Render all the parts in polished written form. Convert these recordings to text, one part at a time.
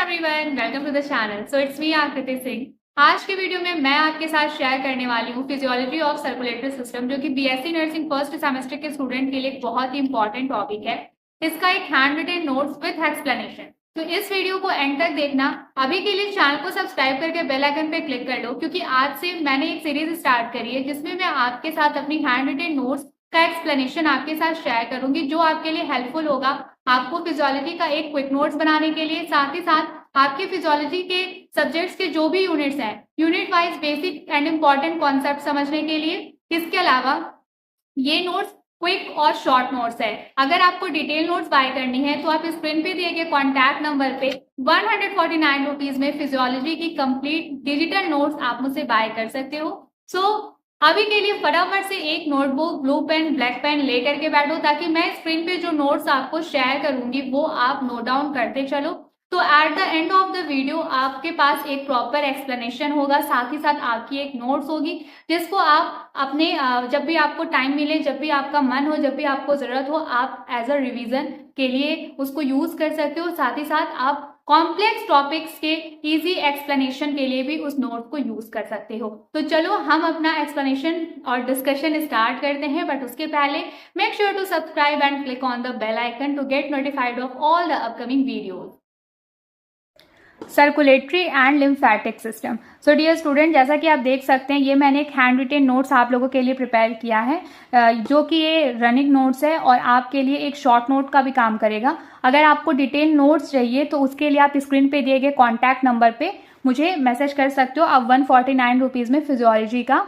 Everyone, welcome to the channel. So it's me Aakriti Singh. आज के video में मैं आपके साथ शेयर करने वाली हूँ फिजियोलॉजी ऑफ सर्कुलेटरी सिस्टम, जो कि बीएससी नर्सिंग फर्स्ट सेमेस्टर के स्टूडेंट के लिए एक बहुत ही इंपॉर्टेंट टॉपिक है। इसका एक handwritten notes with explanation. तो इस वीडियो को एंड तक देखना। अभी के लिए चैनल को सब्सक्राइब करके बेल आइकन पे क्लिक कर लो, क्योंकि आज से मैंने एक सीरीज स्टार्ट करी है जिसमें मैं आपके साथ अपनी हैंड रिटन नोट्स का एक्सप्लेनेशन आपके साथ शेयर करूंगी, जो आपके लिए हेल्पफुल होगा आपको फिजियोलॉजी का एक क्विक नोट्स बनाने के लिए, साथ ही साथ आपके फिजियोलॉजी के सब्जेक्ट्स के जो भी यूनिट्स हैं, unit wise basic and important concept समझने के लिए। इसके अलावा ये नोट्स क्विक और शॉर्ट नोट्स है। अगर आपको डिटेल नोट्स बाय करनी है तो आप स्क्रीन पे दिए गए कॉन्टैक्ट नंबर पे 149 रुपीज में फिजियोलॉजी की कंप्लीट डिजिटल नोट्स आप मुझसे बाय कर सकते हो। अभी के लिए फटाफट से एक notebook, blue pen, black pen लेकर के बैठो, ताकि मैं स्क्रीन पे जो नोट्स आपको शेयर करूंगी वो आप नोट डाउन करते चलो। तो at the end of the video आपके पास एक प्रॉपर एक्सप्लेनेशन होगा, साथ ही साथ आपकी एक नोट्स होगी जिसको आप अपने जब भी आपको टाइम मिले, जब भी आपका मन हो, जब भी आपको जरूरत हो, आप एज अ रिवीजन के लिए उसको यूज कर सकते हो। साथ ही साथ आप कॉम्प्लेक्स टॉपिक्स के इजी एक्सप्लेनेशन के लिए भी उस नोट को यूज कर सकते हो। तो चलो हम अपना एक्सप्लेनेशन और डिस्कशन स्टार्ट करते हैं, बट उसके पहले make sure to subscribe and click on the bell icon to get notified of all the upcoming videos. Circulatory and lymphatic system. So dear student, जैसा कि आप देख सकते हैं, ये मैंने एक हैंड रिटेन नोट्स आप लोगों के लिए प्रिपेयर किया है, जो कि ये रनिंग नोट्स है और आपके लिए एक शॉर्ट नोट का भी काम करेगा। अगर आपको डिटेल नोट्स चाहिए तो उसके लिए आप स्क्रीन पे दिए गए कॉन्टैक्ट नंबर पे मुझे मैसेज कर सकते हो। आप 149 रुपीज़ में फिजियोलॉजी का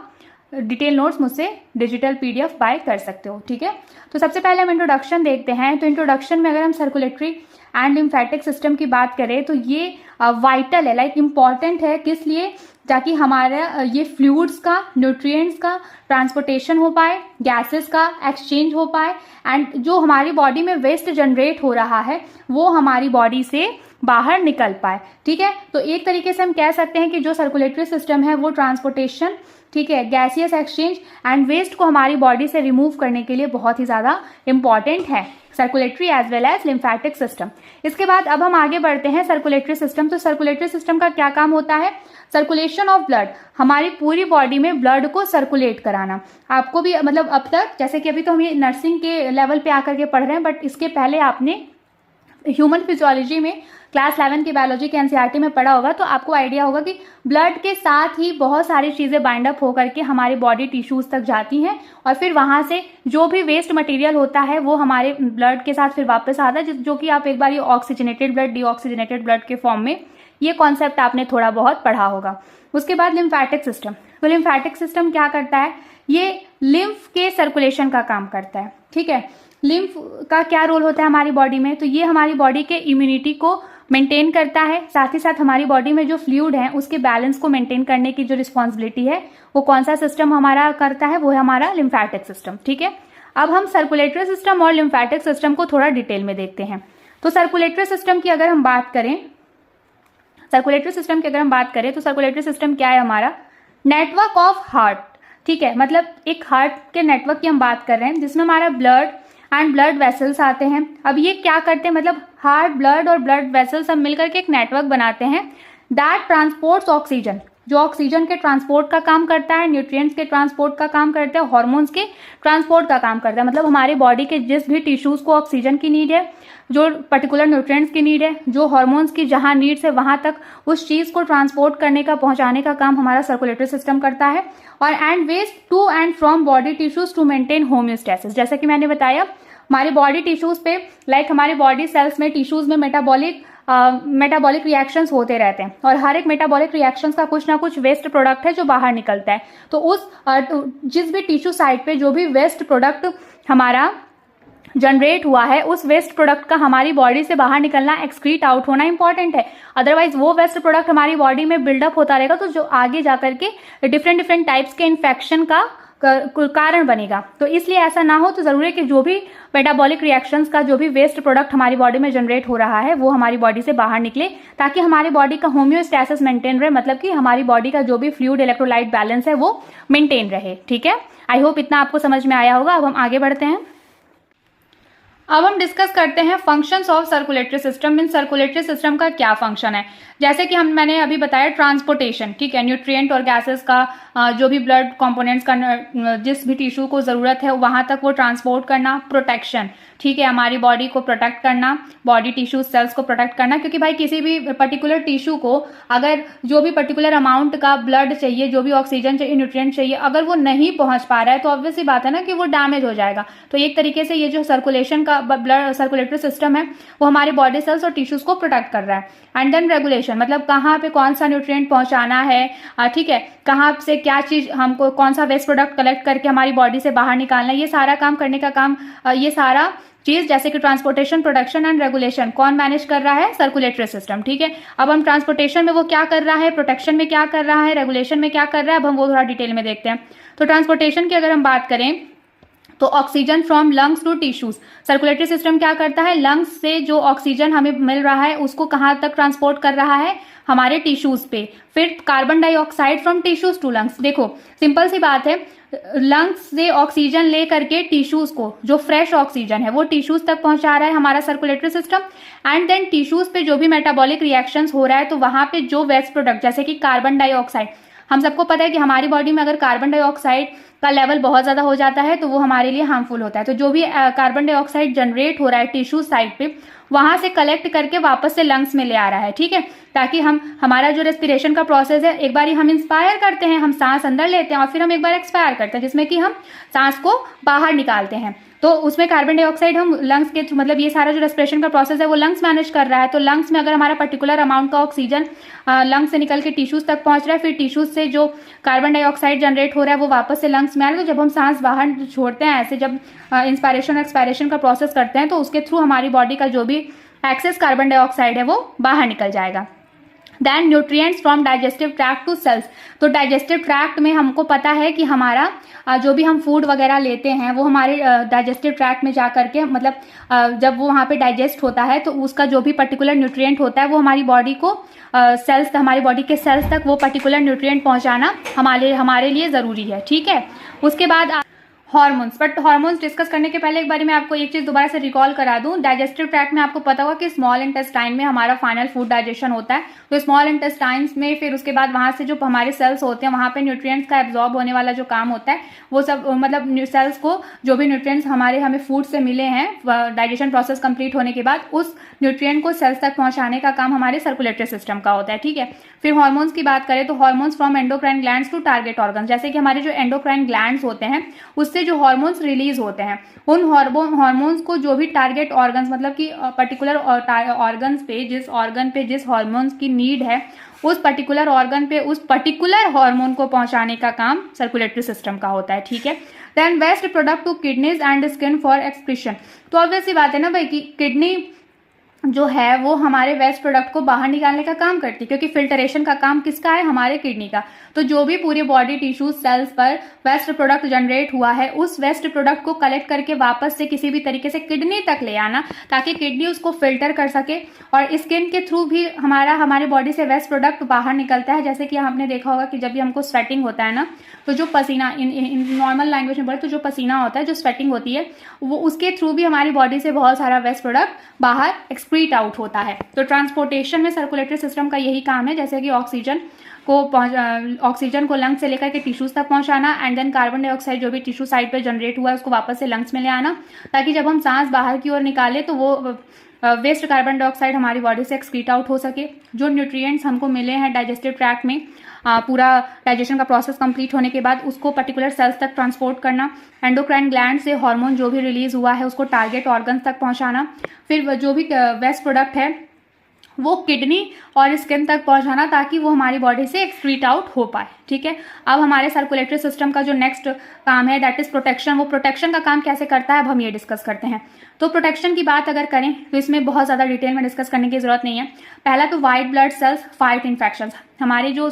डिटेल नोट्स मुझसे डिजिटल पीडीएफ बाय कर सकते हो। ठीक है, तो सबसे पहले हम इंट्रोडक्शन देखते हैं। तो इंट्रोडक्शन में अगर हम सर्कुलेटरी एंड लिम्फेटिक सिस्टम की बात करें तो ये वाइटल है, लाइक इम्पॉर्टेंट है। किस लिए? ताकि हमारा ये फ्लूइड्स का, न्यूट्रिएंट्स का ट्रांसपोर्टेशन हो पाए, गैसेस का एक्सचेंज हो पाए, एंड जो हमारी बॉडी में वेस्ट जनरेट हो रहा है वो हमारी बॉडी से बाहर निकल पाए। ठीक है, तो एक तरीके से हम कह सकते हैं कि जो सर्कुलेटरी सिस्टम है वो ट्रांसपोर्टेशन, ठीक है, गैसियस एक्सचेंज एंड वेस्ट को हमारी बॉडी से रिमूव करने के लिए बहुत ही ज्यादा इंपॉर्टेंट है, circulatory as well as lymphatic system. इसके बाद अब हम आगे बढ़ते हैं सर्कुलेटरी सिस्टम। तो सर्कुलेटरी सिस्टम का क्या काम होता है? सर्कुलेशन ऑफ ब्लड, हमारी पूरी बॉडी में ब्लड को सर्कुलेट कराना। आपको भी मतलब अब तक, जैसे कि अभी तो हम ये नर्सिंग के लेवल पे आकर के पढ़ रहे हैं, बट इसके पहले आपने ह्यूमन फिजियोलॉजी में क्लास 11 की बायोलॉजी के एनसीईआरटी में पढ़ा होगा, तो आपको आइडिया होगा कि ब्लड के साथ ही बहुत सारी चीजें बाइंड अप होकर के हमारी बॉडी टिश्यूज तक जाती हैं, और फिर वहां से जो भी वेस्ट मटेरियल होता है वो हमारे ब्लड के साथ फिर वापस आता है, जो कि आप एक बार ये ऑक्सीजनेटेड ब्लड, डीऑक्सीजनेटेड ब्लड के फॉर्म में, ये कॉन्सेप्ट आपने थोड़ा बहुत पढ़ा होगा। उसके बाद लिम्फेटिक सिस्टम। तो लिम्फेटिक सिस्टम क्या करता है? ये लिम्फ के सर्कुलेशन का काम करता है। ठीक है, लिम्फ का क्या रोल होता है हमारी बॉडी में? तो ये हमारी बॉडी के इम्यूनिटी को मेंटेन करता है, साथ ही साथ हमारी बॉडी में जो फ्लूइड है उसके बैलेंस को मेंटेन करने की जो रिस्पॉन्सिबिलिटी है वो कौन सा सिस्टम हमारा करता है? वो है हमारा लिम्फेटिक सिस्टम। ठीक है, अब हम सर्कुलेटरी सिस्टम और लिम्फेटिक सिस्टम को थोड़ा डिटेल में देखते हैं। तो सर्कुलेटरी सिस्टम की अगर हम बात करें, तो सर्कुलेटरी सिस्टम क्या है? हमारा नेटवर्क ऑफ हार्ट। ठीक है, मतलब एक हार्ट के नेटवर्क की हम बात कर रहे हैं, जिसमें हमारा ब्लड एंड ब्लड वेसल्स आते हैं। अब ये क्या करते हैं? मतलब हार्ट, ब्लड और ब्लड वेसल्स सब मिलकर के एक नेटवर्क बनाते हैं दैट ट्रांसपोर्ट्स ऑक्सीजन, जो ऑक्सीजन के ट्रांसपोर्ट का काम करता है, न्यूट्रिएंट्स के ट्रांसपोर्ट का काम करता है, हार्मोन्स के ट्रांसपोर्ट का काम करता है। मतलब हमारी बॉडी के जिस भी टिश्यूज को ऑक्सीजन की नीड है, जो पर्टिकुलर न्यूट्रिएंट्स की नीड है, जो हार्मोन्स की जहां नीड्स है, वहां तक उस चीज को ट्रांसपोर्ट करने का, पहुंचाने का काम हमारा सर्कुलेटरी सिस्टम करता है। और and waste to and from body tissues to maintain homeostasis. जैसा कि मैंने बताया, हमारे बॉडी टिश्यूज पे, लाइक हमारे बॉडी सेल्स में, टिश्यूज में मेटाबॉलिक रिएक्शंस होते रहते हैं, और हर एक मेटाबॉलिक रिएक्शंस का कुछ ना कुछ वेस्ट प्रोडक्ट है जो बाहर निकलता है। तो उस जिस भी टिश्यू साइड पे जो भी वेस्ट प्रोडक्ट हमारा जनरेट हुआ है, उस वेस्ट प्रोडक्ट का हमारी बॉडी से बाहर निकलना, एक्सक्रीट आउट होना इंपॉर्टेंट है। अदरवाइज वो वेस्ट प्रोडक्ट हमारी बॉडी में बिल्डअप होता रहेगा, तो जो आगे जाकर के डिफरेंट टाइप्स के इन्फेक्शन का कारण बनेगा। तो इसलिए ऐसा ना हो, तो जरूरी है कि जो भी मेटाबॉलिक रिएक्शंस का जो भी वेस्ट प्रोडक्ट हमारी बॉडी में जनरेट हो रहा है वो हमारी बॉडी से बाहर निकले, ताकि हमारी बॉडी का होम्योस्टेसिस मेंटेन रहे, मतलब कि हमारी बॉडी का जो भी फ्लूइड इलेक्ट्रोलाइट बैलेंस है वो मेंटेन रहे। ठीक है, आई होप इतना आपको समझ में आया होगा। अब हम आगे बढ़ते हैं। अब हम डिस्कस करते हैं functions of circulatory system. Mean circulatory system का क्या फंक्शन है। जैसे कि मैंने अभी बताया ट्रांसपोर्टेशन, ठीक है, न्यूट्रिएंट और गैसेस का जो भी ब्लड कंपोनेंट्स का जिस भी टिश्यू को जरूरत है वहां तक वो ट्रांसपोर्ट करना। प्रोटेक्शन, ठीक है, हमारी बॉडी को प्रोटेक्ट करना, बॉडी टिश्यू सेल्स को प्रोटेक्ट करना, क्योंकि भाई किसी भी पर्टिकुलर टिश्यू को अगर जो भी पर्टिकुलर अमाउंट का ब्लड चाहिए, जो भी ऑक्सीजन चाहिए, न्यूट्रिएंट चाहिए, अगर वो नहीं पहुंच पा रहा है तो ऑब्वियसली बात है ना कि वो डैमेज हो जाएगा। तो एक तरीके से ये जो सर्कुलेशन का ब्लड सर्कुलेटरी सिस्टम है वो हमारे बॉडी सेल्स और टिश्यूज को प्रोटेक्ट कर रहा है। एंड देन रेगुलेशन, मतलब कहाँ पे कौन सा न्यूट्रिएंट पहुंचाना है, ठीक है, कहाँ से क्या चीज हमको, कौन सा वेस्ट प्रोडक्ट कलेक्ट करके हमारी बॉडी से बाहर निकालना है, ये सारा काम करने का काम, ये सारा चीज जैसे कि ट्रांसपोर्टेशन, प्रोडक्शन एंड रेगुलेशन कौन मैनेज कर रहा है? सर्कुलेटरी सिस्टम, ठीक है। अब हम ट्रांसपोर्टेशन में वो क्या कर रहा है, प्रोटेक्शन में क्या कर रहा है, रेगुलेशन में क्या कर रहा है, अब हम वो थोड़ा डिटेल में देखते हैं। तो ट्रांसपोर्टेशन की अगर हम बात करें तो oxygen from lungs to tissues, circulatory system क्या करता है, लंग्स से जो ऑक्सीजन हमें मिल रहा है उसको कहां तक ट्रांसपोर्ट कर रहा है, हमारे टिश्यूज पे। फिर carbon dioxide from tissues to lungs, देखो सिंपल सी बात है, लंग्स से ऑक्सीजन ले करके टिश्यूज को, जो फ्रेश ऑक्सीजन है वो टिश्यूज तक पहुंचा रहा है हमारा circulatory system. And then tissues पे जो भी मेटाबॉलिक रिएक्शंस हो रहा है तो वहां पे जो वेस्ट प्रोडक्ट जैसे कि कार्बन डाइऑक्साइड, हम सबको पता है कि हमारी बॉडी में अगर कार्बन डाइऑक्साइड का लेवल बहुत ज्यादा हो जाता है तो वो हमारे लिए हार्मफुल होता है। तो जो भी कार्बन डाइऑक्साइड जनरेट हो रहा है टिश्यू साइड पे, वहां से कलेक्ट करके वापस से लंग्स में ले आ रहा है, ठीक है, ताकि हमारा जो रेस्पिरेशन का प्रोसेस है, एक बार हम इंस्पायर करते हैं, हम सांस अंदर लेते हैं और फिर हम एक बार एक्सपायर करते हैं जिसमें कि हम सांस को बाहर निकालते हैं। तो उसमें कार्बन डाइऑक्साइड हम लंग्स के, मतलब ये सारा जो रेस्पिरेशन का प्रोसेस है वो लंग्स मैनेज कर रहा है। तो लंग्स में अगर हमारा पर्टिकुलर अमाउंट का ऑक्सीजन लंग्स से निकल के टिश्यूज तक पहुंच रहा है, फिर टिश्यूज से जो कार्बन डाइऑक्साइड जनरेट हो रहा है वो वापस से लंग्स में आ रहा है। तो जब हम सांस बाहर छोड़ते हैं, ऐसे जब इंस्पायरेशन और एक्सपायरेशन का प्रोसेस करते हैं तो उसके थ्रू हमारी बॉडी का जो भी एक्सेस कार्बन डाइऑक्साइड है वो बाहर निकल जाएगा। Then nutrients from digestive tract to cells, तो डाइजेस्टिव ट्रैक्ट में हमको पता है कि हमारा जो भी हम फूड वगैरह लेते हैं वो हमारे डाइजेस्टिव ट्रैक्ट में जा करके, मतलब जब वो वहाँ पे डाइजेस्ट होता है तो उसका जो भी पर्टिकुलर न्यूट्रिएंट होता है वो हमारी बॉडी को सेल्स, हमारी बॉडी के सेल्स तक वो पर्टिकुलर न्यूट्रिएंट पहुँचाना हमारे लिए ज़रूरी है, ठीक है। उसके बाद हार्मोन्स, बट हार्मोन्स डिस्कस करने के पहले एक बार मैं आपको एक चीज दोबारा से रिकॉल करा दूं। डाइजेस्टिव ट्रैक्ट में आपको पता होगा कि स्मॉल इंटेस्टाइन में हमारा फाइनल फूड डाइजेशन होता है। तो स्मॉल इंटेस्टाइन्स में फिर उसके बाद वहां से जो हमारे सेल्स होते हैं वहां पे न्यूट्रिएंट्स का एब्जॉर्ब होने वाला जो काम होता है वो सब, मतलब सेल्स को जो भी न्यूट्रिएंट्स हमें फूड से मिले हैं डाइजेशन प्रोसेस कंप्लीट होने के बाद उस न्यूट्रिएंट को सेल्स तक पहुंचाने का काम हमारे सर्कुलेटरी सिस्टम का होता है, ठीक है। फिर हार्मोन्स की बात करें तो hormones from endocrine glands to target organs, जैसे कि हमारे जो एंडोक्राइन ग्लैंड्स होते हैं उससे जो हार्मोन्स रिलीज होते हैं, उन हार्मोन्स को जो भी टारगेट ऑर्गन्स, मतलब कि पर्टिकुलर ऑर्गन्स पे, जिस ऑर्गन पे जिस हार्मोन्स की नीड है उस पर्टिकुलर ऑर्गन पे उस पर्टिकुलर हार्मोन को पहुंचाने का काम सर्कुलेटरी सिस्टम का होता है, ठीक है। Then waste product to kidneys and skin for excretion, तो ऑब्वियसली बात है ना भाई कि किडनी जो है वो हमारे वेस्ट प्रोडक्ट को बाहर निकालने का काम करती है, क्योंकि फिल्टरेशन का काम किसका है, हमारे किडनी का। तो जो भी पूरे बॉडी टिश्यूज सेल्स पर वेस्ट प्रोडक्ट जनरेट हुआ है उस वेस्ट प्रोडक्ट को कलेक्ट करके वापस से किसी भी तरीके से किडनी तक ले आना, ताकि किडनी उसको फिल्टर कर सके। और स्किन के थ्रू भी हमारे बॉडी से वेस्ट प्रोडक्ट बाहर निकलता है। जैसे कि आपने देखा होगा कि जब भी हमको स्वेटिंग होता है ना, तो जो पसीना, इन नॉर्मल लैंग्वेज में बोले तो जो पसीना होता है, जो स्वेटिंग होती है, वो उसके थ्रू भी हमारी बॉडी से बहुत सारा वेस्ट प्रोडक्ट बाहर एक्सक्रीट आउट होता है। तो ट्रांसपोर्टेशन में सर्कुलेटरी सिस्टम का यही काम है, जैसे कि ऑक्सीजन को लंग्स से लेकर के टिश्यूज तक पहुंचाना, एंड देन कार्बन डाइऑक्साइड जो भी टिश्यू साइड पे जनरेट हुआ है उसको वापस से लंग्स में ले आना, ताकि जब हम सांस बाहर की ओर निकालें तो वो वेस्ट कार्बन डाइऑक्साइड हमारी बॉडी से एक्सक्रीट आउट हो सके। जो न्यूट्रिएंट्स हमको मिले हैं डाइजेस्टिव ट्रैक्ट में, पूरा डाइजेशन का प्रोसेस कंप्लीट होने के बाद उसको पर्टिकुलर सेल्स तक ट्रांसपोर्ट करना, एंडोक्राइन ग्लैंड से हार्मोन जो भी रिलीज हुआ है उसको टारगेट ऑर्गन्स तक पहुंचाना, फिर जो भी वेस्ट प्रोडक्ट है वो किडनी और स्किन तक पहुंचाना, ताकि वो हमारी बॉडी से एक्सक्रीट आउट हो पाए, ठीक है। अब हमारे सर्कुलेटरी सिस्टम का जो नेक्स्ट काम है दैट इज प्रोटेक्शन। वो प्रोटेक्शन का काम कैसे करता है अब हम ये डिस्कस करते हैं। तो प्रोटेक्शन की बात अगर करें तो इसमें बहुत ज़्यादा डिटेल में डिस्कस करने की जरूरत नहीं है। पहला तो white blood cells fight infection, हमारे जो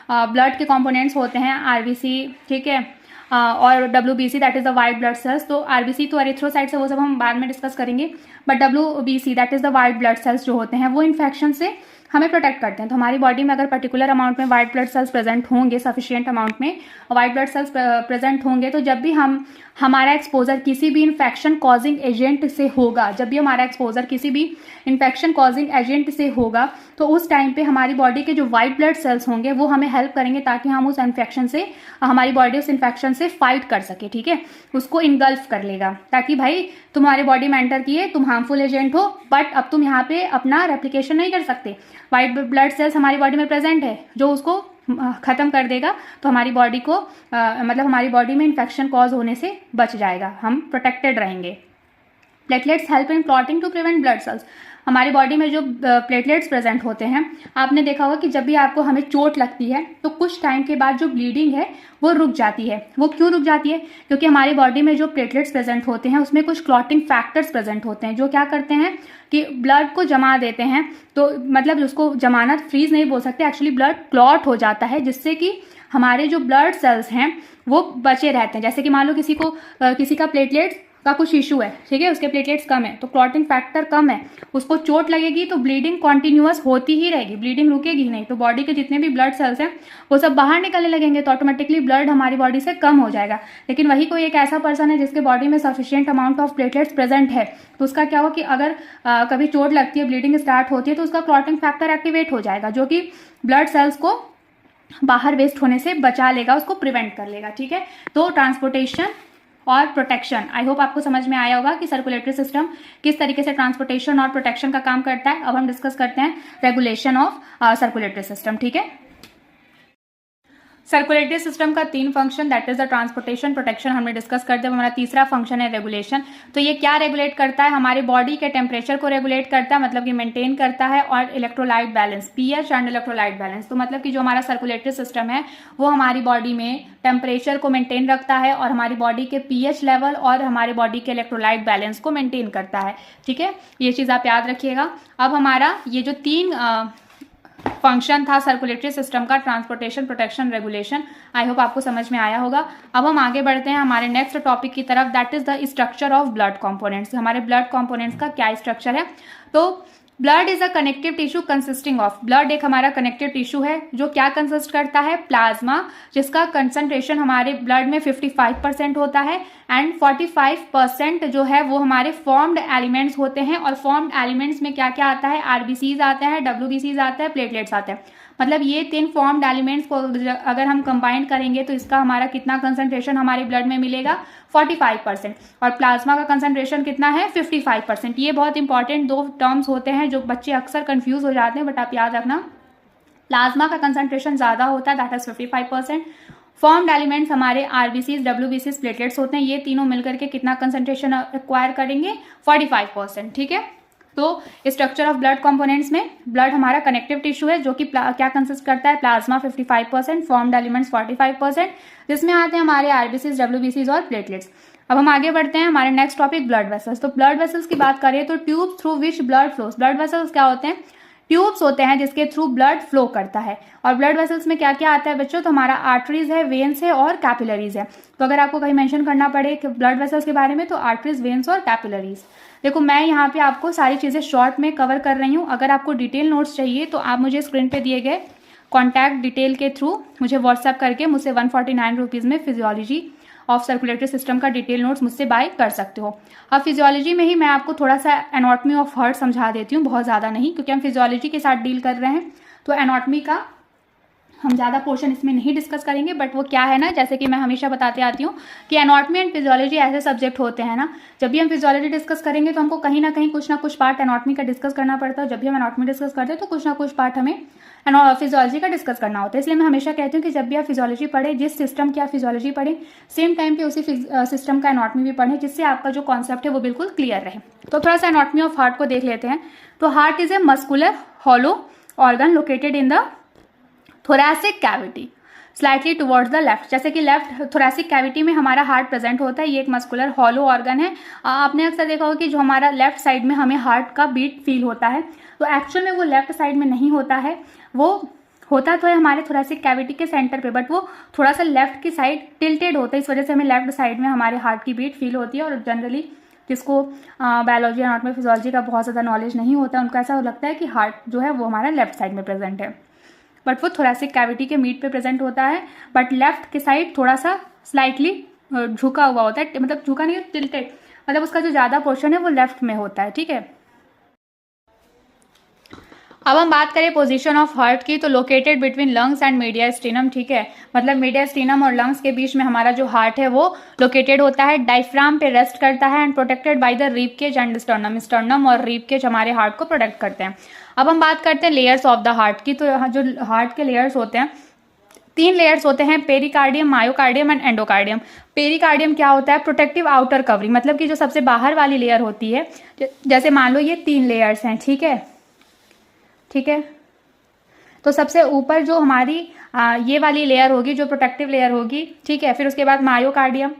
ब्लड के कॉम्पोनेंट्स होते हैं आरबीसी, ठीक है, और WBC that is the white blood cells. तो RBC तो एरिथ्रोसाइट्स है, वो सब हम बाद में डिस्कस करेंगे, but WBC that is the white blood cells जो होते हैं वो इन्फेक्शन से हमें प्रोटेक्ट करते हैं। तो हमारी बॉडी में अगर पर्टिकुलर अमाउंट में वाइट ब्लड सेल्स प्रेजेंट होंगे, सफिशिएंट अमाउंट में वाइट ब्लड सेल्स प्रेजेंट होंगे, तो जब भी हमारा एक्सपोजर किसी भी इन्फेक्शन कॉजिंग एजेंट से होगा, जब भी हमारा एक्सपोजर किसी भी इन्फेक्शन कॉजिंग एजेंट से होगा, तो उस टाइम पे हमारी बॉडी के जो वाइट ब्लड सेल्स होंगे वो हमें हेल्प करेंगे ताकि हम उस इन्फेक्शन से, हमारी बॉडी उस इन्फेक्शन से फाइट कर सके, ठीक है, उसको इनगल्फ कर लेगा, ताकि भाई तुम्हारी बॉडी में एंटर किए, तुम हार्मफुल एजेंट हो बट अब तुम यहाँ पे अपना रेप्लिकेशन नहीं कर सकते। वाइट ब्लड सेल्स हमारी बॉडी में प्रेजेंट है जो उसको खत्म कर देगा, तो हमारी बॉडी को मतलब हमारी बॉडी में इन्फेक्शन कॉज होने से बच जाएगा, हम प्रोटेक्टेड रहेंगे। Platelets help in clotting to prevent blood cells. हमारी बॉडी में जो प्लेटलेट्स प्रेजेंट होते हैं, आपने देखा होगा कि जब भी आपको हमें चोट लगती है तो कुछ टाइम के बाद जो ब्लीडिंग है वो रुक जाती है। वो क्यों रुक जाती है? क्योंकि हमारी बॉडी में जो प्लेटलेट्स प्रेजेंट होते हैं उसमें कुछ क्लॉटिंग फैक्टर्स प्रेजेंट होते हैं जो क्या करते हैं कि ब्लड को जमा देते हैं। तो मतलब उसको जमाना, फ्रीज नहीं बोल सकते, एक्चुअली ब्लड क्लॉट हो जाता है, जिससे कि हमारे जो ब्लड सेल्स हैं वो बचे रहते हैं। जैसे कि मान लो किसी का प्लेटलेट्स का कुछ इशू है, ठीक है, उसके प्लेटलेट्स कम है तो क्लॉटिंग फैक्टर कम है, उसको चोट लगेगी तो ब्लीडिंग कॉन्टिन्यूअस होती ही रहेगी, ब्लीडिंग रुकेगी नहीं, तो बॉडी के जितने भी ब्लड सेल्स हैं वो सब बाहर निकलने लगेंगे, तो ऑटोमेटिकली ब्लड हमारी बॉडी से कम हो जाएगा। लेकिन वही कोई एक ऐसा पर्सन है जिसके बॉडी में sufficient amount of platelets present है, तो उसका क्या हुआ कि अगर कभी चोट लगती है, ब्लीडिंग स्टार्ट होती है, तो उसका क्लॉटिंग फैक्टर एक्टिवेट हो जाएगा जो कि ब्लड सेल्स को बाहर वेस्ट होने से बचा लेगा, उसको प्रिवेंट कर लेगा, ठीक है। तो ट्रांसपोर्टेशन और प्रोटेक्शन, आई होप आपको समझ में आया होगा कि सर्कुलेटरी सिस्टम किस तरीके से ट्रांसपोर्टेशन और प्रोटेक्शन का काम करता है। अब हम डिस्कस करते हैं रेगुलेशन ऑफ सर्कुलेटरी सिस्टम, ठीक है। सर्कुलेटरी सिस्टम का 3 function, that is the transportation, protection हमने डिस्कस कर दिया। हमारा तीसरा फंक्शन है रेगुलेशन। तो ये क्या रेगुलेट करता है? हमारे बॉडी के टेम्परेचर को रेगुलेट करता है, मतलब कि मेंटेन करता है, और electrolyte balance, pH and electrolyte balance. तो मतलब कि जो हमारा सर्कुलेटरी सिस्टम है वो हमारी बॉडी में टेम्परेचर को मेंटेन रखता है और हमारी बॉडी के पीएच लेवल और हमारे बॉडी के इलेक्ट्रोलाइट बैलेंस को मेंटेन करता है, ठीक है। ये चीज़ आप याद रखिएगा। अब हमारा ये जो 3 फंक्शन था सर्कुलेटरी सिस्टम का, transportation, protection, regulation, I hope आपको समझ में आया होगा। अब हम आगे बढ़ते हैं हमारे नेक्स्ट टॉपिक की तरफ, that is the structure of blood components. हमारे ब्लड कंपोनेंट्स का क्या स्ट्रक्चर है? तो blood is a connective tissue consisting of, blood एक हमारा कनेक्टिव टिश्यू है जो क्या कंसिस्ट करता है? प्लाज्मा, जिसका कंसंट्रेशन हमारे ब्लड में 55% होता है, एंड 45% जो है वो हमारे फॉर्म्ड एलिमेंट्स होते हैं। और फॉर्म्ड एलिमेंट्स में क्या क्या आता है? आरबीसीज आता है, डब्ल्यूबीसीज आता है, प्लेटलेट्स आते हैं। मतलब ये 3 फॉर्म्ड एलिमेंट्स को अगर हम कंबाइन करेंगे तो इसका हमारा कितना कंसंट्रेशन हमारे ब्लड में मिलेगा? 45%। और प्लाज्मा का कंसंट्रेशन कितना है? 55%। ये बहुत इंपॉर्टेंट 2 टर्म्स होते हैं जो बच्चे अक्सर कंफ्यूज हो जाते हैं, बट आप याद रखना, प्लाज्मा का कंसंट्रेशन ज्यादा होता है, दैट इज 55%। फॉर्म्ड एलिमेंट्स हमारे आरबीसीज, डब्ल्यूबीसीज, प्लेटलेट्स होते हैं, ये तीनों मिलकर के कितना कंसंट्रेशन एक्वायर करेंगे? 45%, ठीक है। तो स्ट्रक्चर ऑफ ब्लड कंपोनेंट्स में ब्लड हमारा कनेक्टिव टिश्यू है जो कि क्या कंसिस्ट करता है? प्लाज्मा 55%, फॉर्म्ड एलिमेंट्स 45%, जिसमें आते हैं हमारे आरबीसीज, डब्ल्यूबीसीज और प्लेटलेट्स। अब हम आगे बढ़ते हैं हमारे नेक्स्ट टॉपिक, ब्लड वेसल्स। तो ब्लड वेसल्स की बात करें तो tubes through which blood flows. Blood vessels क्या होते हैं? ट्यूब्स होते हैं जिसके थ्रू ब्लड फ्लो करता है। और ब्लड वेसल्स में क्या क्या आता है बच्चों? तो हमारा आर्टरीज है, वेन्स है और कैपिलरीज है। तो अगर आपको कहीं मेंशन करना पड़े कि ब्लड वेसल्स के बारे में, तो आर्टरीज, वेन्स और कैपिलरीज। देखो मैं यहाँ पे आपको सारी चीजें शॉर्ट में कवर कर रही हूँ। अगर आपको डिटेल नोट्स चाहिए तो आप मुझे स्क्रीन पे दिए गए कॉन्टैक्ट डिटेल के थ्रू मुझे व्हाट्सएप करके मुझसे 149 रुपीज़ में फिजियोलॉजी ऑफ सर्कुलेटरी सिस्टम का डिटेल नोट्स मुझसे बाय कर सकते हो। अब फिजियोलॉजी में ही मैं आपको थोड़ा सा एनाटॉमी ऑफ हार्ट समझा देती हूँ, बहुत ज़्यादा नहीं, क्योंकि हम फिजियोलॉजी के साथ डील कर रहे हैं, तो एनाटॉमी का हम ज़्यादा पोर्शन इसमें नहीं डिस्कस करेंगे। बट वो क्या है ना, जैसे कि मैं हमेशा बताते आती हूँ कि एनाटॉमी एंड फिजियोलॉजी ऐसे सब्जेक्ट होते हैं ना, जब भी हम फिजियोलॉजी डिस्कस करेंगे तो हमको कहीं ना कहीं कुछ ना कुछ पार्ट एनाटॉमी का डिस्कस करना पड़ता है। जब भी हम एनाटॉमी डिस्कस करते हैं तो कुछ ना कुछ पार्ट हमें फिजियोलॉजी का डिस्कस करना होता है। इसलिए मैं हमेशा कहती हूँ कि जब भी आप फिजियोलॉजी पढ़े, जिस सिस्टम की आप फिजियोलॉजी पढ़ें, सेम टाइम पे उसी सिस्टम का एनाटॉमी भी पढ़ें, जिससे आपका जो कॉन्सेप्ट है वो बिल्कुल क्लियर रहे। तो थोड़ा सा एनाटॉमी ऑफ हार्ट को देख लेते हैं। तो heart is a muscular hollow organ located in the thoracic cavity slightly towards the left. जैसे कि लेफ्ट थोरैसिक कैविटी में हमारा हार्ट प्रेजेंट होता है। ये एक मस्कुलर हॉलो ऑर्गन है। आपने अक्सर देखा होगा कि जो हमारा लेफ्ट साइड में हमें हार्ट का बीट फील होता है, तो एक्चुअल में वो लेफ्ट साइड में नहीं होता है, वो होता तो है हमारे थोरैसिक कैविटी के सेंटर पे, बट वो थोड़ा सा लेफ्ट की साइड टिल्टेड होता है, इस वजह से हमें लेफ्ट साइड में हमारे हार्ट की बीट फील होती है। और जनरली जिसको बायोलॉजी एनाटॉमी फिजियोलॉजी का बहुत ज़्यादा नॉलेज नहीं होता है, उनको ऐसा लगता है कि हार्ट जो है वो हमारा लेफ्ट साइड में प्रेजेंट है, बट वो थोरेसिक कैविटी के मीड पे प्रेजेंट होता है, बट लेफ्ट के साइड थोड़ा सा स्लाइटली झुका हुआ होता है, मतलब झुका नहीं, टिल्टेड, मतलब उसका जो ज़्यादा पोर्शन है वो लेफ्ट में होता है। ठीक है, अब हम बात करें पोजीशन ऑफ हार्ट की, तो located between lungs and mediastinum. ठीक है, मतलब मीडियास्टिनम और लंग्स के बीच में हमारा जो हार्ट है वो लोकेटेड होता है, डायफ्राम पे रेस्ट करता है and protected by the rib cage and sternum. Sternum और रिब केज हमारे हार्ट को प्रोटेक्ट करते हैं। अब हम बात करते हैं लेयर्स ऑफ द हार्ट की, तो जो हार्ट के लेयर्स होते हैं, 3 लेयर्स होते हैं, pericardium, myocardium and endocardium. Pericardium क्या होता है? प्रोटेक्टिव आउटर कवरिंग, मतलब कि जो सबसे बाहर वाली लेयर होती है, जैसे मान लो ये 3 लेयर्स हैं। ठीक है, ठीक है, तो सबसे ऊपर जो हमारी ये वाली लेयर होगी जो प्रोटेक्टिव लेयर होगी। ठीक है, फिर उसके बाद मायोकार्डियम,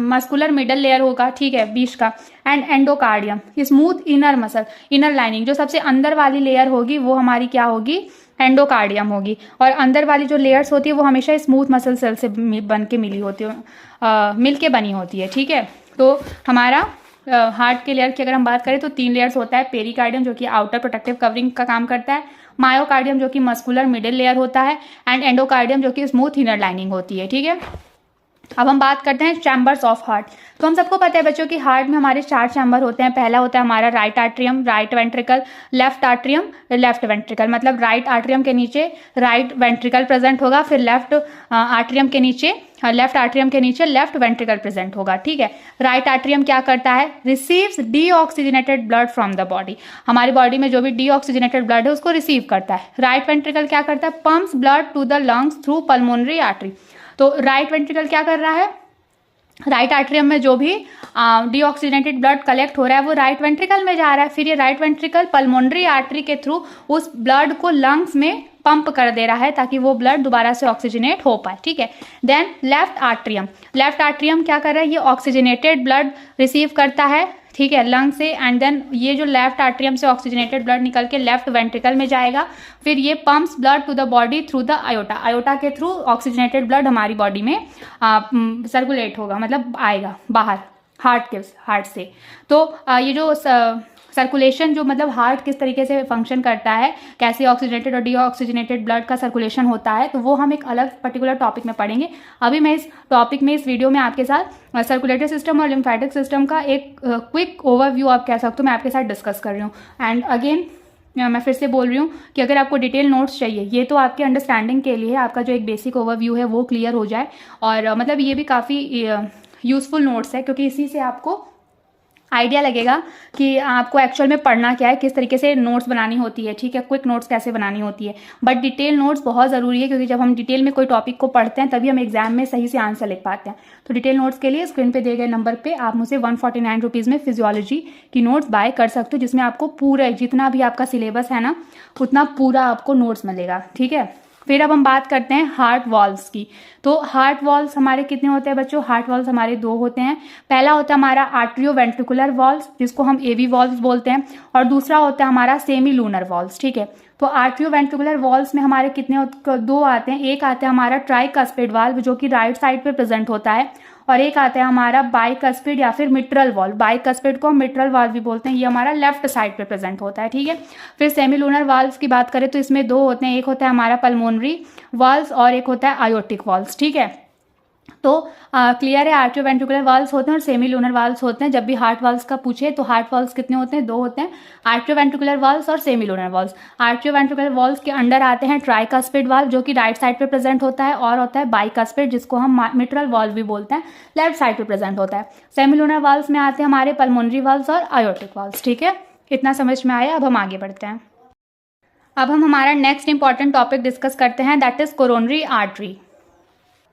मस्कुलर मिडल लेयर होगा। ठीक है, बीच का, and endocardium, smooth inner muscle, inner lining, जो सबसे अंदर वाली लेयर होगी वो हमारी क्या होगी? एंडोकार्डियम होगी। और अंदर वाली जो लेयर्स होती है वो हमेशा स्मूथ मसल सेल से बन के मिली होती है, मिल के बनी होती है। ठीक है, तो हमारा हार्ट के लेयर की अगर हम बात करें तो 3 लेयर्स होता है, पेरिकार्डियम जो कि आउटर प्रोटेक्टिव कवरिंग का काम करता है, मायोकार्डियम जो कि मस्कुलर मिडिल लेयर होता है, एंड एंडोकार्डियम जो कि स्मूथ इनर लाइनिंग होती है। ठीक है, अब हम बात करते हैं चैम्बर्स ऑफ हार्ट। तो हम सबको पता है बच्चों कि हार्ट में हमारे 4 चैम्बर होते हैं। पहला होता है हमारा right atrium, right ventricle, left atrium, left ventricle, मतलब राइट आर्ट्रियम के नीचे राइट वेंट्रिकल प्रेजेंट होगा, फिर लेफ्ट आर्ट्रियम के नीचे, लेफ्ट आर्ट्रियम के नीचे लेफ्ट वेंट्रिकल प्रेजेंट होगा। ठीक है, राइट आर्ट्रियम क्या करता है? Receives deoxygenated blood from the body, हमारी बॉडी में जो भी डीऑक्सीजनेटेड ब्लड है उसको रिसीव करता है। राइट वेंट्रिकल क्या करता है? Pumps blood to the lungs through pulmonary artery. तो राइट वेंट्रिकल क्या कर रहा है? राइट आर्ट्रियम में जो भी डीऑक्सीजनेटेड ब्लड कलेक्ट हो रहा है वो राइट वेंट्रिकल में जा रहा है, फिर ये राइट वेंट्रिकल पल्मोनरी आर्टरी के थ्रू उस ब्लड को लंग्स में पंप कर दे रहा है ताकि वो ब्लड दोबारा से ऑक्सीजनेट हो पाए। ठीक है, then left atrium, left atrium क्या कर रहा है? ये ऑक्सीजनेटेड ब्लड रिसीव करता है, ठीक है, लंग से, एंड देन ये जो लेफ्ट आर्ट्रियम से ऑक्सीजनेटेड ब्लड निकल के लेफ्ट वेंट्रिकल में जाएगा, फिर ये pumps blood to the body through the aorta, aorta के थ्रू ऑक्सीजनेटेड ब्लड हमारी बॉडी में सर्कुलेट होगा, मतलब आएगा बाहर हार्ट से। तो ये जो सर्कुलेशन, जो मतलब हार्ट किस तरीके से फंक्शन करता है, कैसे ऑक्सीजनेटेड और डीऑक्सीजनेटेड ब्लड का सर्कुलेशन होता है, तो वो हम एक अलग पर्टिकुलर टॉपिक में पढ़ेंगे। अभी मैं इस टॉपिक में, इस वीडियो में आपके साथ सर्कुलेटरी सिस्टम और लिम्फेटिक सिस्टम का एक क्विक ओवरव्यू आप कह सकते हो मैं आपके साथ डिस्कस कर रही हूँ। एंड अगेन मैं फिर से बोल रही हूँ कि अगर आपको डिटेल नोट्स चाहिए, ये तो आपके अंडरस्टैंडिंग के लिए, आपका जो एक बेसिक ओवरव्यू है वो क्लियर हो जाए, और मतलब ये भी काफ़ी यूजफुल नोट्स है, क्योंकि इसी से आपको आइडिया लगेगा कि आपको एक्चुअल में पढ़ना क्या है, किस तरीके से नोट्स बनानी होती है। ठीक है, क्विक नोट्स कैसे बनानी होती है, बट डिटेल नोट्स बहुत ज़रूरी है, क्योंकि जब हम डिटेल में कोई टॉपिक को पढ़ते हैं तभी हम एग्जाम में सही से आंसर लिख पाते हैं। तो डिटेल नोट्स के लिए स्क्रीन पे दिए गए नंबर पे आप मुझसे 149 रुपीज़ में फिजियोलॉजी की नोट्स बाय कर सकते हो, जिसमें आपको पूरा जितना भी आपका सिलेबस है ना उतना पूरा आपको नोट्स मिलेगा। ठीक है, फिर अब हम बात करते हैं हार्ट वॉल्व्स की। तो हार्ट वॉल्व्स हमारे कितने होते हैं बच्चों? हार्ट वॉल्व्स हमारे 2 होते हैं। पहला होता है हमारा आर्ट्रियो वेंट्रिकुलर वॉल्व्स, जिसको हम एवी वॉल्व्स बोलते हैं, और दूसरा होता है हमारा सेमी लूनर वॉल्व्स। ठीक है, तो आर्ट्रियो वेंट्रिकुलर वॉल्व्स में हमारे कितने 2 आते हैं। एक आता है हमारा ट्राइकस्पिड वाल्व जो कि राइट साइड पे प्रेजेंट होता है, और एक आता है हमारा बाइकस्पिड या फिर मिट्रल वॉल्व। बाइकस्पिड को हम मिट्रल वाल्व भी बोलते हैं, ये हमारा लेफ्ट साइड पे प्रेजेंट होता है। ठीक है, फिर सेमीलूनर वाल्व की बात करें तो इसमें 2 होते हैं, एक होता है हमारा पल्मोनरी वाल्व और एक होता है आयोटिक वाल्व। ठीक है, तो क्लियर है, आर्ट्रियो वेंट्रिकुलर वाल्व्स होते हैं और सेमी लूनर वाल्व्स होते हैं। जब भी हार्ट वाल्व्स का पूछे तो हार्ट वाल्व्स कितने होते हैं? 2 होते हैं, आर्ट्रियो वेंट्रिकुलर वाल्व्स और semi lunar valves. Atrio ventricular valves के अंडर आते हैं ट्राइकस्पिड वाल्व जो कि राइट साइड पे प्रेजेंट होता है, और होता है बाइकस्पिड जिसको हम मिट्रल वाल्व भी बोलते हैं, लेफ्ट साइड पे प्रेजेंट होता है। सेमी लूनर वाल्व्स में आते हैं हमारे पल्मोनरी वाल्व्स और आयोटिक वाल्व्स। ठीक है, इतना समझ में आया। अब हम आगे बढ़ते हैं। अब हम हमारा नेक्स्ट इंपॉर्टेंट टॉपिक डिस्कस करते हैं, that is coronary artery.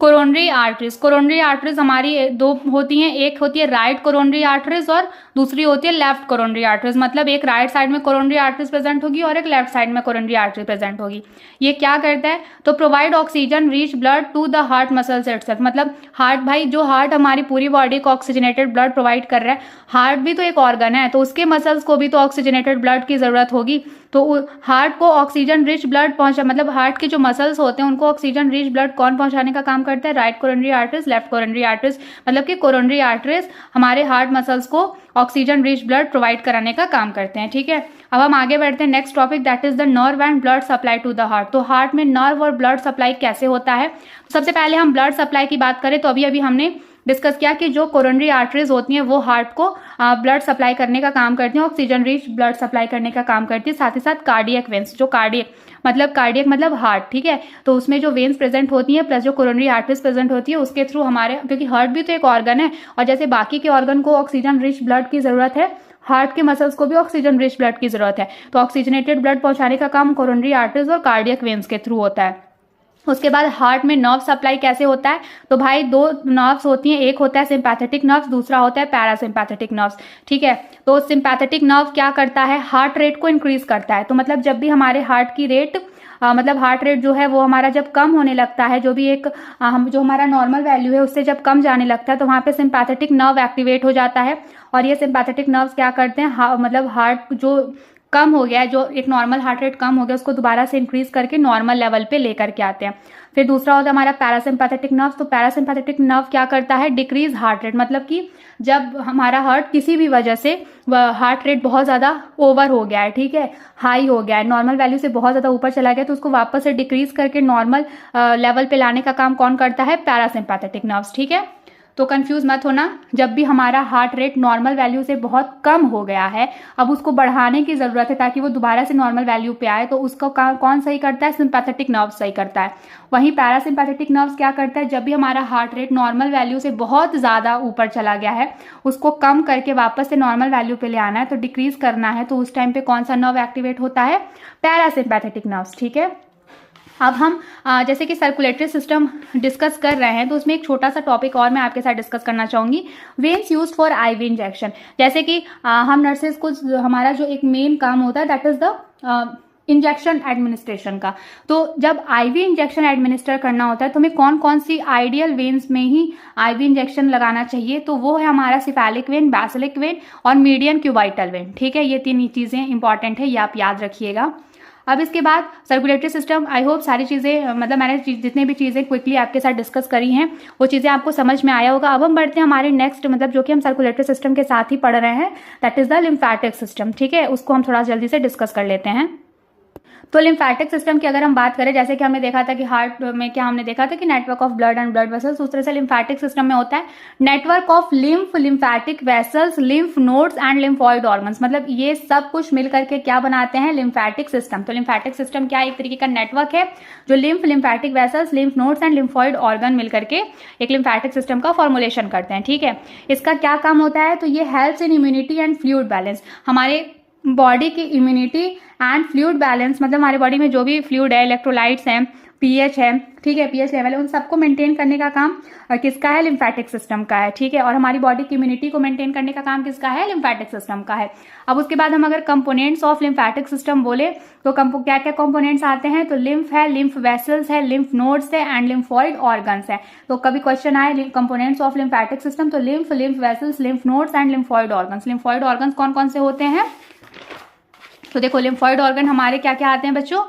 Coronary arteries, coronary arteries हमारी 2 होती हैं, एक होती है राइट कोरोनरी आर्टरीज और दूसरी होती है लेफ्ट कोरोनरी आर्टरीज। मतलब एक राइट साइड में कोरोनरी आर्टरीज प्रेजेंट होगी और एक लेफ्ट साइड में कोरोनरी आर्टरी प्रेजेंट होगी। ये क्या करता है? तो provide oxygen rich blood to the heart muscles itself. मतलब हार्ट, भाई जो हार्ट हमारी पूरी बॉडी को ऑक्सीजनेटेड ब्लड प्रोवाइड कर रहा है, हार्ट भी तो एक ऑर्गन है, तो उसके मसल्स को भी तो ऑक्सीजनेटेड ब्लड की जरूरत होगी। तो हार्ट को ऑक्सीजन रिच ब्लड पहुंचा, मतलब हार्ट के जो मसल्स होते हैं उनको ऑक्सीजन रिच ब्लड कौन पहुंचाने का काम करता है, right coronary arteries, left coronary arteries, मतलब कि कोरोनरी आर्टरीज हमारे हार्ट मसल्स को ऑक्सीजन रिच ब्लड प्रोवाइड कराने का काम करते हैं। ठीक है, अब हम आगे बढ़ते हैं next topic, that is the nerve and blood supply to the heart. तो हार्ट में नर्व और ब्लड सप्लाई कैसे होता है? सबसे पहले हम ब्लड सप्लाई की बात करें तो अभी हमने डिस्कस किया कि जो कोरोनरी आर्टरीज होती हैं वो हार्ट को ब्लड सप्लाई करने का काम करती हैं, ऑक्सीजन रिच ब्लड सप्लाई करने का काम करती है। साथ ही साथ कार्डियक वेन्स, जो कार्डियक मतलब हार्ट, ठीक है, तो उसमें जो वेन्स प्रेजेंट होती हैं प्लस जो कोरोनरी आर्टरीज प्रेजेंट होती है उसके थ्रू हमारे, क्योंकि हार्ट भी तो एक ऑर्गन है और जैसे बाकी के ऑर्गन को ऑक्सीजन रिच ब्लड की जरूरत है, हार्ट के मसल्स को भी ऑक्सीजन रिच ब्लड की जरूरत है। तो ऑक्सीजनेटेड ब्लड पहुंचाने का काम कोरोनरी आर्टरीज और कार्डियक वेन्स के थ्रू होता है। उसके बाद हार्ट में नर्व सप्लाई कैसे होता है? तो भाई दो नर्व्स होती हैं, एक होता है सिंपैथेटिक नर्व्स, दूसरा होता है पैरासिम्पैथेटिक नर्व्स। ठीक है, तो सिंपैथेटिक नर्व क्या करता है? हार्ट रेट को इंक्रीज करता है। तो मतलब जब भी हमारे हार्ट की रेट मतलब हार्ट रेट जो है वो हमारा जब कम होने लगता है, जो भी एक जो हमारा नॉर्मल वैल्यू है उससे जब कम जाने लगता है तो वहां पे सिंपैथेटिक नर्व एक्टिवेट हो जाता है। और ये सिंपैथेटिक नर्व्स क्या करते हैं, मतलब हार्ट जो कम हो गया है, जो एक नॉर्मल हार्ट रेट कम हो गया उसको दोबारा से इंक्रीज करके नॉर्मल लेवल पे लेकर के आते हैं। फिर दूसरा होता है हमारा पैरासिम्पैथेटिक नर्व। तो पैरासिम्पैथेटिक नर्व क्या करता है? डिक्रीज हार्ट रेट, मतलब कि जब हमारा हार्ट किसी भी वजह से हार्ट रेट बहुत ज्यादा ओवर हो गया है, ठीक है, हाई हो गया है, नॉर्मल वैल्यू से बहुत ज्यादा ऊपर चला गया, तो उसको वापस से डिक्रीज करके नॉर्मल लेवल पे लाने का काम कौन करता है? Parasympathetic nerves. ठीक है, तो कंफ्यूज मत होना, जब भी हमारा हार्ट रेट नॉर्मल वैल्यू से बहुत कम हो गया है, अब उसको बढ़ाने की जरूरत है ताकि वो दोबारा से नॉर्मल वैल्यू पे आए, तो उसको कौन सही करता है? सिंपैथेटिक नर्व सही करता है। वहीं पैरासिम्पैथेटिक नर्व क्या करता है? जब भी हमारा हार्ट रेट नॉर्मल वैल्यू से बहुत ज्यादा ऊपर चला गया है, उसको कम करके वापस से नॉर्मल वैल्यू पे ले आना है, तो डिक्रीज करना है, तो उस टाइम पे कौन सा नर्व एक्टिवेट होता है? Parasympathetic nerve. ठीक है, अब हम जैसे कि सर्कुलेटरी सिस्टम डिस्कस कर रहे हैं तो उसमें एक छोटा सा टॉपिक और मैं आपके साथ डिस्कस करना चाहूंगी, veins used for IV injection. जैसे कि हम नर्सेज को हमारा जो एक मेन काम होता है that is the injection administration का। तो जब आईवी इंजेक्शन एडमिनिस्टर करना होता है तो हमें कौन कौन सी आइडियल वेन्स में ही आईवी इंजेक्शन लगाना चाहिए? तो वो है हमारा सिफेलिक वेन, बेसिलिक वेन और मीडियन क्यूबाइटल वेन। ठीक है, ये तीन चीजें इंपॉर्टेंट है, ये आप याद रखिएगा। अब इसके बाद सर्कुलेटरी सिस्टम, आई होप सारी चीज़ें, मतलब मैंने जितने भी चीज़ें क्विकली आपके साथ डिस्कस करी हैं वो चीज़ें आपको समझ में आया होगा। अब हम बढ़ते हैं हमारे नेक्स्ट, मतलब जो कि हम सर्कुलेटरी सिस्टम के साथ ही पढ़ रहे हैं, that is the lymphatic system. ठीक है, उसको हम थोड़ा जल्दी से डिस्कस कर लेते हैं। तो लिम्फेटिक सिस्टम की अगर हम बात करें, जैसे कि हमने देखा था कि हार्ट में क्या हमने देखा था कि network of blood and blood vessels, उस तरह से लिम्फेटिक सिस्टम में होता है network of lymphatic vessels, lymph nodes and lymphoid organs. मतलब ये सब कुछ मिलकर के क्या बनाते हैं? Lymphatic system. तो लिम्फेटिक सिस्टम क्या, एक तरीके का नेटवर्क है जो lymphatic vessels, lymph nodes and lymphoid organ मिलकर के एक लिम्फेटिक सिस्टम का फॉर्मुलेशन करते हैं। ठीक है, इसका क्या काम होता है? तो ये helps in immunity and fluid balance, हमारे बॉडी की इम्यूनिटी एंड फ्लूइड बैलेंस, मतलब हमारे बॉडी में जो भी फ्लूइड है, इलेक्ट्रोलाइट्स हैं, पीएच है, ठीक है, पीएच लेवल है, उन सबको मेंटेन करने का काम किसका है? लिम्फेटिक सिस्टम का है। ठीक है, और हमारी बॉडी की इम्यूनिटी को मेंटेन करने का काम किसका है? लिम्फेटिक सिस्टम का है। अब उसके बाद हम अगर कंपोनेंट्स ऑफ लिम्फेटिक सिस्टम बोले तो क्या क्या कंपोनेंट्स आते हैं? तो लिम्फ है, लिम्फ वेसल्स है, लिम्फ नोड्स है एंड लिम्फॉइड ऑर्गन्स है। तो कभी क्वेश्चन आए कंपोनेंट्स ऑफ लिम्फेटिक सिस्टम, तो lymph vessels, lymph nodes and lymphoid organs. Lymphoid organs कौन कौन से होते हैं? तो देखो, लिम्फॉइड ऑर्गन हमारे क्या क्या आते हैं बच्चों?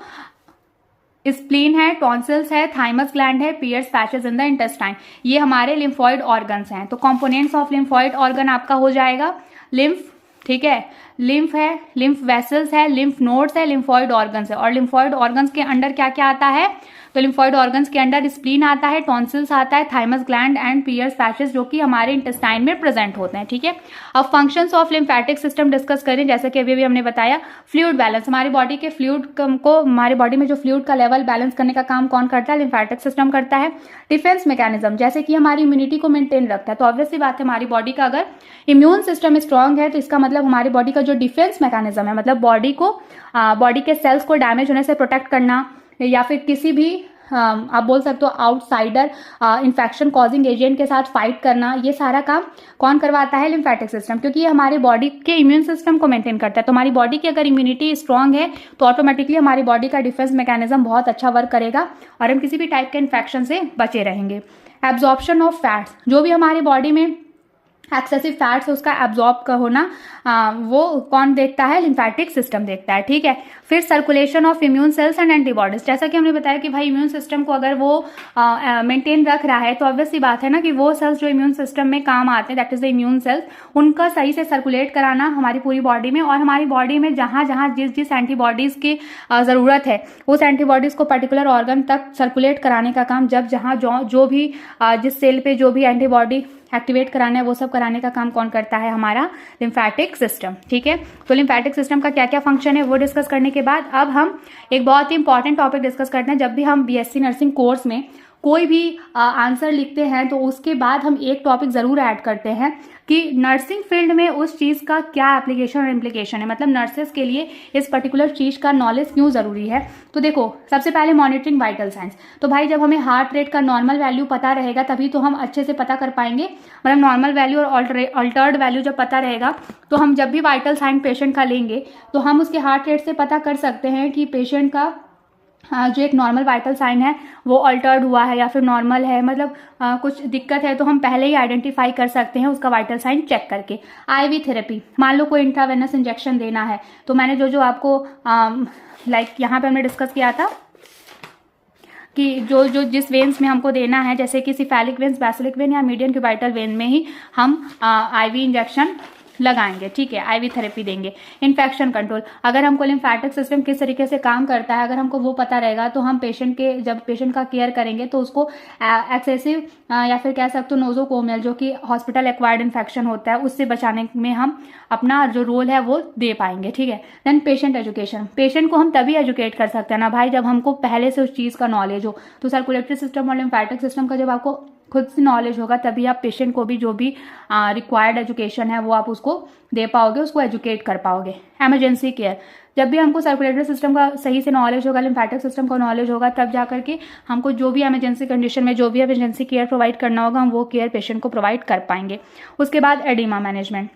स्प्लीन है, टॉन्सिल्स है, थाइमस ग्लैंड है, Peyer's patches in the intestine, ये हमारे लिम्फॉइड ऑर्गन्स हैं। तो कंपोनेंट्स ऑफ लिम्फॉइड ऑर्गन आपका हो जाएगा लिम्फ, ठीक है, लिम्फ है, लिम्फ वेसल्स है, लिम्फ नोड्स है, लिम्फॉइड ऑर्गन्स है। और लिम्फॉइड ऑर्गन्स के अंडर क्या क्या आता है? तो लिम्फॉइड ऑर्गन्स के अंडर स्प्लीन आता है, टॉन्सिल्स आता है, thymus gland and Peyer's patches, जो कि हमारे इंटेस्टाइन में प्रेजेंट होते हैं। ठीक है, अब functions of lymphatic system discuss करें, जैसे कि अभी हमने बताया फ्लूइड बैलेंस, हमारी बॉडी के फ्लूइड को, हमारे बॉडी में जो फ्लूइड का लेवल बैलेंस करने का काम कौन करता है? लिम्फेटिक सिस्टम करता है। डिफेंस मैकेनिज्म, जैसे कि हमारी इम्यूनिटी को मेंटेन रखता है, तो ऑब्वियसली बात है हमारी बॉडी का अगर इम्यून सिस्टम स्ट्रांग है तो इसका मतलब हमारी बॉडी का जो डिफेंस मैकेनिज्म है, मतलब बॉडी के सेल्स को डैमेज होने से प्रोटेक्ट करना, या फिर किसी भी आप बोल सकते हो आउटसाइडर इन्फेक्शन कॉजिंग एजेंट के साथ फाइट करना, ये सारा काम कौन करवाता है? लिम्फेटिक सिस्टम, क्योंकि ये हमारी बॉडी के इम्यून सिस्टम को मेंटेन करता है। तो हमारी बॉडी की अगर इम्यूनिटी स्ट्रांग है तो ऑटोमेटिकली हमारी बॉडी का डिफेंस मैकेनिज्म बहुत अच्छा वर्क करेगा और हम किसी भी टाइप के इन्फेक्शन से बचे रहेंगे। एब्जॉर्प्शन ऑफ फैट्स, जो भी हमारी बॉडी में एक्सेसिव फैट्स उसका एब्जॉर्ब का होना वो कौन देखता है? लिम्फेटिक सिस्टम देखता है, ठीक है। फिर circulation of immune cells and antibodies, जैसा कि हमने बताया कि भाई इम्यून सिस्टम को अगर वो मेंटेन रख रहा है तो ऑब्वियस सी बात है ना कि वो सेल्स जो इम्यून सिस्टम में काम आते हैं, that is the immune cells, उनका सही से सर्कुलेट कराना हमारी पूरी बॉडी में, और हमारी बॉडी में जहाँ जहाँ जिस जिस एंटीबॉडीज की ज़रूरत है उस एंटीबॉडीज को पर्टिकुलर ऑर्गन तक सर्कुलेट कराने का काम, जब जहाँ जो भी जिस सेल पे जो भी एंटीबॉडी एक्टिवेट कराना है वो सब कराने का काम कौन करता है? हमारा लिम्फेटिक सिस्टम, ठीक है। तो लिम्फेटिक सिस्टम का क्या क्या फंक्शन है वो डिस्कस करने के बाद अब हम एक बहुत ही इंपॉर्टेंट टॉपिक डिस्कस करते हैं। जब भी हम बीएससी नर्सिंग कोर्स में कोई भी आंसर लिखते हैं तो उसके बाद हम एक टॉपिक ज़रूर ऐड करते हैं कि नर्सिंग फील्ड में उस चीज़ का क्या एप्लीकेशन और इम्प्लीकेशन है, मतलब नर्सेस के लिए इस पर्टिकुलर चीज़ का नॉलेज क्यों ज़रूरी है। तो देखो, सबसे पहले मॉनिटरिंग वाइटल साइंस। तो भाई जब हमें हार्ट रेट का नॉर्मल वैल्यू पता रहेगा तभी तो हम अच्छे से पता कर पाएंगे, मतलब नॉर्मल वैल्यू और अल्टर्ड वैल्यू जब पता रहेगा तो हम जब भी वाइटल साइन पेशेंट का लेंगे तो हम उसके हार्ट रेट से पता कर सकते हैं कि पेशेंट का जो एक नॉर्मल वाइटल साइन है वो अल्टर्ड हुआ है या फिर नॉर्मल है, मतलब कुछ दिक्कत है तो हम पहले ही आइडेंटिफाई कर सकते हैं उसका वाइटल साइन चेक करके। आईवी थेरेपी, मान लो कोई इंट्रावेनस इंजेक्शन देना है तो मैंने जो आपको यहाँ पे हमने डिस्कस किया था कि जो जिस वेन्स में हमको देना है, जैसे कि सिफेलिक वेन्स, बेसिलिक वेन या मीडियन क्यूबाइटल वेन में ही हम आईवी इंजेक्शन लगाएंगे, ठीक है, आईवी थेरेपी देंगे। इन्फेक्शन कंट्रोल, अगर हमको लिम्फेटिक सिस्टम किस तरीके से काम करता है अगर हमको वो पता रहेगा तो हम जब पेशेंट का केयर करेंगे तो उसको एक्सेसिव या फिर कह सकते हो नोजोकोमियल, जो कि हॉस्पिटल एक्वायर्ड इन्फेक्शन होता है, उससे बचाने में हम अपना जो रोल है वो दे पाएंगे, ठीक है। देन पेशेंट एजुकेशन, पेशेंट को हम तभी एजुकेट कर सकते हैं ना भाई जब हमको पहले से उस चीज़ का नॉलेज हो। तो सर्कुलेटरी सिस्टम और लिम्फेटिक सिस्टम का जब आपको खुद से नॉलेज होगा तभी आप पेशेंट को भी जो भी रिक्वायर्ड एजुकेशन है वो आप उसको दे पाओगे, उसको एजुकेट कर पाओगे। इमरजेंसी केयर, जब भी हमको सर्कुलेटरी सिस्टम का सही से नॉलेज होगा, लिम्फेटिक सिस्टम का नॉलेज होगा, तब जा करके हमको जो भी इमरजेंसी कंडीशन में जो भी इमरजेंसी केयर प्रोवाइड करना होगा हम वो केयर पेशेंट को प्रोवाइड कर पाएंगे। उसके बाद एडिमा मैनेजमेंट,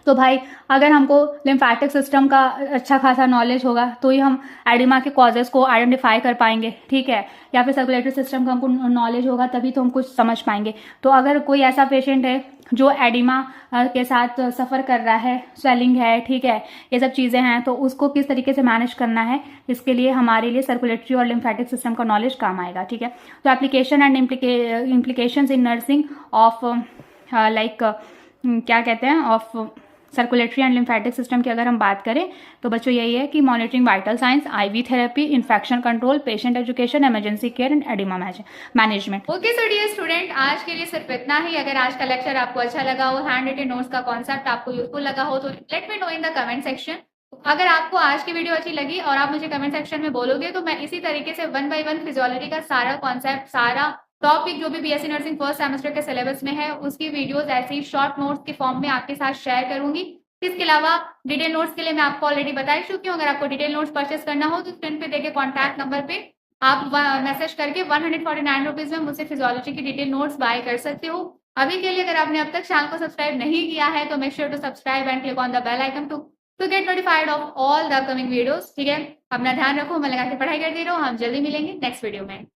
तो भाई अगर हमको लिम्फेटिक सिस्टम का अच्छा खासा नॉलेज होगा तो ही हम एडिमा के कॉजेज को आइडेंटिफाई कर पाएंगे, ठीक है, या फिर सर्कुलेटरी सिस्टम का हमको नॉलेज होगा तभी तो हम कुछ समझ पाएंगे। तो अगर कोई ऐसा पेशेंट है जो एडिमा के साथ सफ़र कर रहा है, स्वेलिंग है, ठीक है, ये सब चीज़ें हैं, तो उसको किस तरीके से मैनेज करना है, इसके लिए हमारे लिए सर्कुलेटरी और लिम्फेटिक सिस्टम का नॉलेज काम आएगा, ठीक है। तो application and implications in nursing of क्या कहते हैं of circulatory and lymphatic system की अगर हम बात करें तो बच्चों यही है कि monitoring vital signs, IV therapy, infection control, patient education, emergency care and edema management. Okay so dear student, आज के लिए सिर्फ इतना ही। अगर आज का लेक्चर आपको अच्छा लगा हो, हैंड रिटन नोट्स का कॉन्सेप्ट आपको यूजफुल लगा हो तो let me know in the comment section. अगर आपको आज की वीडियो अच्छी लगी और आप मुझे कमेंट सेक्शन में बोलोगे तो मैं इसी तरीके से 1 by 1 फिजियोलॉजी का सारा कॉन्सेप्ट, सारा टॉपिक जो भी बीएससी नर्सिंग फर्स्ट सेमेस्टर के सिलेबस में है उसकी वीडियोस ऐसे ही शॉर्ट नोट्स के फॉर्म में आपके साथ शेयर करूंगी। इसके अलावा डिटेल नोट्स के लिए मैं आपको ऑलरेडी बता चुकी हूँ। अगर आपको डिटेल नोट्स परचेस करना हो तो स्क्रीन पे देखे कॉन्टैक्ट नंबर पे आप मैसेज करके 149 रुपीज में मुझसे फिजियोलॉजी की डिटेल नोट्स बाय कर सकते हो। अभी के लिए अगर आपने अब तक चैनल को सब्सक्राइब नहीं किया है तो make sure to subscribe and click on the bell icon to get notified of all the upcoming videos, ठीक है। अपना ध्यान रखो, मन लगा के पढ़ाई करते रहो। हम जल्दी मिलेंगे नेक्स्ट वीडियो में।